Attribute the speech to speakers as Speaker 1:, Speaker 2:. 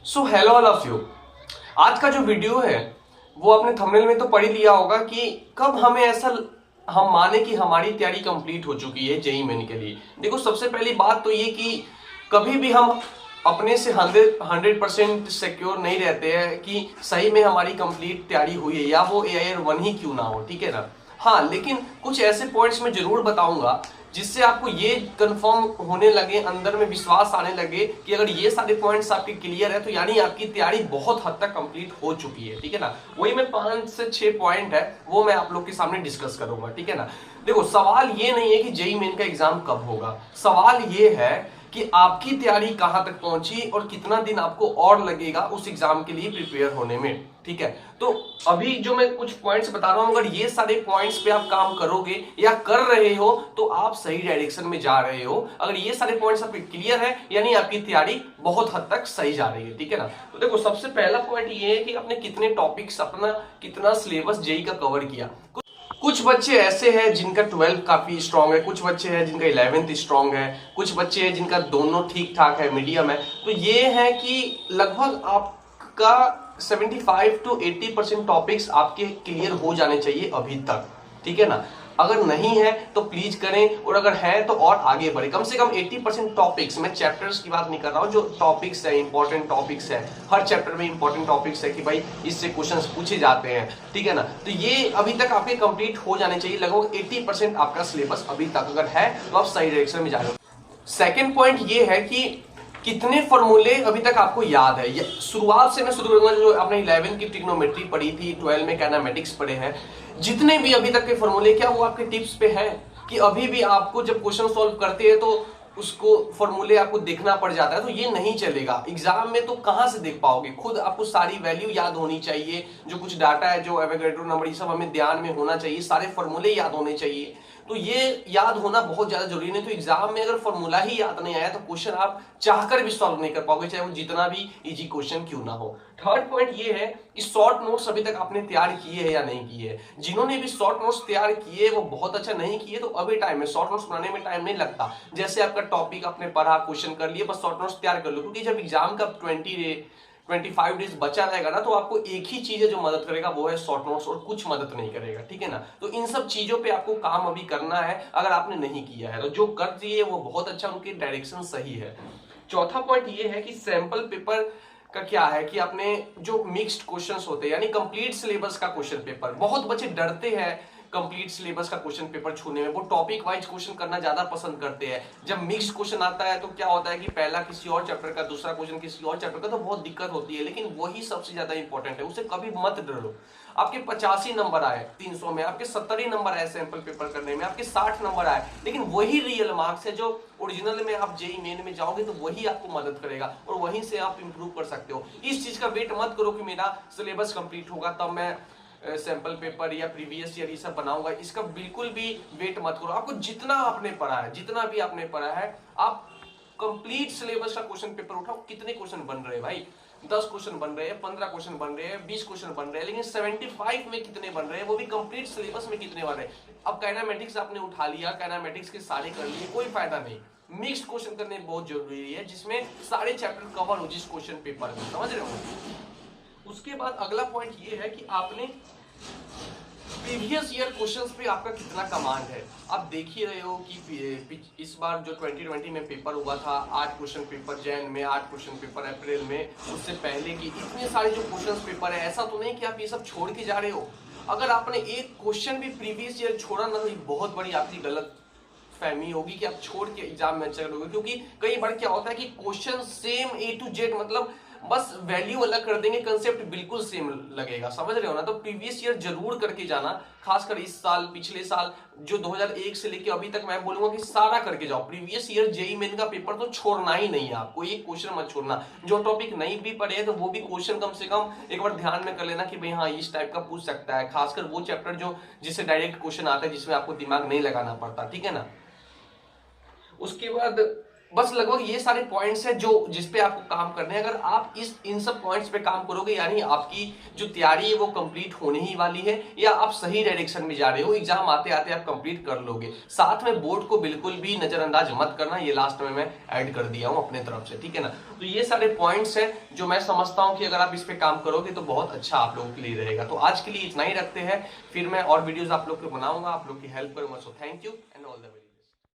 Speaker 1: So hello all of you. आज का जो वीडियो है वो आपने थंबनेल में तो पढ़ ही लिया होगा कि कब हमें ऐसा हम माने कि हमारी तैयारी कंप्लीट हो चुकी है जेईई मेन के लिए। देखो, सबसे पहली बात तो ये कि कभी भी हम अपने से 100% सिक्योर नहीं रहते हैं कि सही में हमारी कंप्लीट तैयारी हुई है या वो AIR 1 ही क्यों ना हो, ठीक है ना। हाँ, लेकिन कुछ ऐसे पॉइंट्स मैं जरूर बताऊंगा जिससे आपको ये कंफर्म होने लगे, अंदर में विश्वास आने लगे कि अगर ये सारे पॉइंट्स आपके क्लियर है तो यानी आपकी तैयारी बहुत हद तक कंप्लीट हो चुकी है, ठीक है ना। वही मैं 5 से 6 पॉइंट है वो मैं आप लोग के सामने डिस्कस करूंगा, ठीक है ना। देखो, सवाल ये नहीं है कि जेईई मेन का एग्जाम कब होगा, सवाल ये है कि आपकी तैयारी कहां तक पहुंची और कितना दिन आपको और लगेगा उस एग्जाम के लिए प्रिपेयर होने में, ठीक है। तो अभी जो मैं कुछ पॉइंट्स बता रहा हूं, अगर ये सारे पॉइंट्स पे आप काम करोगे या कर रहे हो तो आप सही डायरेक्शन में जा रहे हो। अगर ये सारे पॉइंट्स आपके क्लियर है यानी आपकी तैयारी बहुत हद तक सही जा रही है, ठीक है ना। तो देखो, सबसे पहला पॉइंट ये है कि आपने कितने टॉपिक्स, अपना कितना सिलेबस जेईई का कवर किया। कुछ बच्चे ऐसे हैं जिनका 12 काफी स्ट्रांग है, कुछ बच्चे हैं जिनका 11th स्ट्रांग है, कुछ बच्चे हैं जिनका दोनों ठीक ठाक है, मीडियम है। तो ये है कि लगभग आपका 75 to 80% टॉपिक्स आपके क्लियर हो जाने चाहिए अभी तक, ठीक है ना। अगर नहीं है तो प्लीज करें, और अगर है तो और आगे बढ़े। कम से कम 80% टॉपिक्स, मैं चैप्टर्स की बात नहीं कर रहा हूं, जो टॉपिक्स है, इंपॉर्टेंट टॉपिक्स है, हर चैप्टर में इंपॉर्टेंट टॉपिक्स है कि भाई इससे क्वेश्चंस पूछे जाते हैं, ठीक है ना। तो ये अभी तक आपके कंप्लीट हो जाने चाहिए। लगभग 80% आपका सिलेबस अभी तक अगर है तो आप सही डायरेक्शन में जा रहे हो। सेकेंड पॉइंट ये है कि कितने फॉर्मूले अभी तक आपको याद है। शुरुआत से मैं शुरू करूंगा, जो आपने 11 की ट्रिग्नोमेट्री पढ़ी थी, 12 में कैनामेटिक्स पढ़े हैं, जितने भी अभी तक के फॉर्मूले, क्या वो आपके टिप्स पे हैं कि अभी भी आपको जब क्वेश्चन सॉल्व करते हैं तो उसको फॉर्मूले आपको देखना पड़ जाता है, तो ये नहीं चलेगा। एग्जाम में तो कहां से देख पाओगे, खुद आपको सारी वैल्यू याद होनी चाहिए, जो कुछ डाटा है, जो एवोगैड्रो नंबर, ये सब हमें ध्यान में होना चाहिए, सारे फॉर्मूले याद होने चाहिए। तो ये याद होना बहुत ज्यादा जरूरी नहीं। तो एग्जाम में अगर फॉर्मूला ही याद नहीं आया तो क्वेश्चन आप चाहकर भी सॉल्व नहीं कर पाओगे, चाहे वो जितना भी इजी क्वेश्चन क्यों ना हो। थर्ड पॉइंट ये है कि शॉर्ट नोट्स अभी तक आपने तैयार किए हैं या नहीं किए। जिन्होंने भी शॉर्ट नोट्स तैयार किए वो बहुत अच्छा, नहीं किए तो अभी टाइम है। शॉर्ट नोट्स बनाने में टाइम नहीं लगता। जैसे आपका टॉपिक आपने पढ़ा, क्वेश्चन कर लिए, बस शॉर्ट नोट्स तैयार कर लो, क्योंकि जब एग्जाम का 25 डेज बचा रहेगा ना, तो आपको एक ही चीज है जो मदद करेगा, वो है शॉर्ट नोट्स, और कुछ मदद नहीं करेगा, ठीक है ना। तो इन सब चीजों पे आपको काम अभी करना है। अगर आपने नहीं किया है तो जो कर दिए वो बहुत अच्छा, उनकी डायरेक्शन सही है। चौथा पॉइंट ये है कि सैंपल पेपर का क्या है कि आपने जो मिक्स्ड क्वेश्चंस होते हैं, यानी कंप्लीट सिलेबस का क्वेश्चन पेपर, बहुत बच्चे डरते हैं कंप्लीट सिलेबस का क्वेश्चन पेपर छूने में, वो टॉपिक वाइज क्वेश्चन करना ज्यादा पसंद करते हैं। जब मिक्स्ड क्वेश्चन आता है तो क्या होता है कि पहला किसी और चैप्टर का, दूसरा क्वेश्चन किसी और चैप्टर का, तो बहुत दिक्कत होती है। लेकिन वही सबसे ज्यादा इंपॉर्टेंट है, उसे कभी मत डरो। आपके 85 नंबर आए 300 में, आपके 70 नंबर आए सैंपल पेपर करने में, आपके 60 नंबर आए, लेकिन वही रियल मार्क्स है जो ओरिजिनल में आप जेईई मेन में जाओगे तो वही आपको मदद करेगा और वहीं से आप इंप्रूव कर सकते हो। इस चीज का वेट मत करो कि मेरा सिलेबस कंप्लीट होगा तब मैं सैंपल पेपर या प्रीवियस ईयर ये सब बनाऊंगा, इसका बिल्कुल भी वेट मत करो। आपको जितना आपने पढ़ा है, जितना भी आपने पढ़ा है, आप कंप्लीट सिलेबस का क्वेश्चन पेपर उठाओ। कितने क्वेश्चन बन रहे हैं भाई? 10 क्वेश्चन बन रहे हैं, 15 क्वेश्चन बन रहे हैं, 20 क्वेश्चन बन रहे हैं, लेकिन 75 में कितने बन रहे हैं, वो भी कंप्लीट सिलेबस में कितने बन रहे हैं। अब काइनेमेटिक्स आपने उठा लिया, काइनेमेटिक्स के सारे कर लिए, कोई फायदा नहीं। मिक्स्ड क्वेश्चन करने बहुत जरूरी है, जिसमें सारे चैप्टर कवर हो जिस क्वेश्चन पेपर में, समझ रहे हो। उसके बाद अगला पॉइंट ये है कि आपने प्रीवियस ईयर क्वेश्चंस पे आपका कितना कमांड है। आप देख ही रहे हो कि इस बार जो 2020 में पेपर हुआ था, 8 क्वेश्चन पेपर जैन में, 8 क्वेश्चन पेपर अप्रैल में, उससे पहले की इतने सारे जो क्वेश्चन पेपर है, ऐसा तो नहीं कि आप ये सब छोड़ के जा रहे हो। अगर आपने एक क्वेश्चन भी प्रीवियस ईयर छोड़ा ना, तो बहुत बड़ी आपकी गलत फहमी होगी कि आप छोड़ के एग्जाम में अच्छा करोगे। क्योंकि कई बार क्या होता है कि question same A to Z, मतलब बस वैल्यू अलग कर देंगे, कंसेप्ट बिल्कुल सेम लगेगा, समझ रहे हो ना। तो प्रीवियस ईयर जरूर करके जाना, खासकर इस साल, पिछले साल जो 2001 से लेके अभी तक, मैं बोलूंगा कि सारा करके जाओ। प्रीवियस ईयर जेईई मेन का पेपर तो छोड़ना ही नहीं है आपको, एक क्वेश्चन मत छोड़ना। जो टॉपिक नहीं भी पढ़े तो वो भी क्वेश्चन कम से कम एक बार ध्यान में कर लेना कि भाई हाँ, इस टाइप का पूछ सकता है। खासकर वो चैप्टर जो जिससे डायरेक्ट क्वेश्चन आता है, जिसमें आपको दिमाग नहीं लगाना पड़ता, ठीक है ना। उसके बाद बस लगभग ये सारे पॉइंट्स हैं जो जिस पे आपको काम करने हैं। अगर आप इन सब पॉइंट्स पे काम करोगे यानी आपकी जो तैयारी है वो कंप्लीट होने ही वाली है, या आप सही डायरेक्शन में जा रहे हो, एग्जाम आते आते आप कंप्लीट कर लोगे। साथ में बोर्ड को बिल्कुल भी नजरअंदाज मत करना, ये लास्ट में मैं ऐड कर दिया हूं अपने तरफ से, ठीक है ना। तो ये सारे पॉइंट्स हैं जो मैं समझता हूं कि अगर आप इस पे काम करोगे तो बहुत अच्छा आप लोगों के लिए रहेगा। तो आज के लिए इतना ही रखते हैं, फिर मैं और वीडियोज आप लोग को बनाऊंगा, आप लोग की हेल्प करूंगा। So thank you and all the very.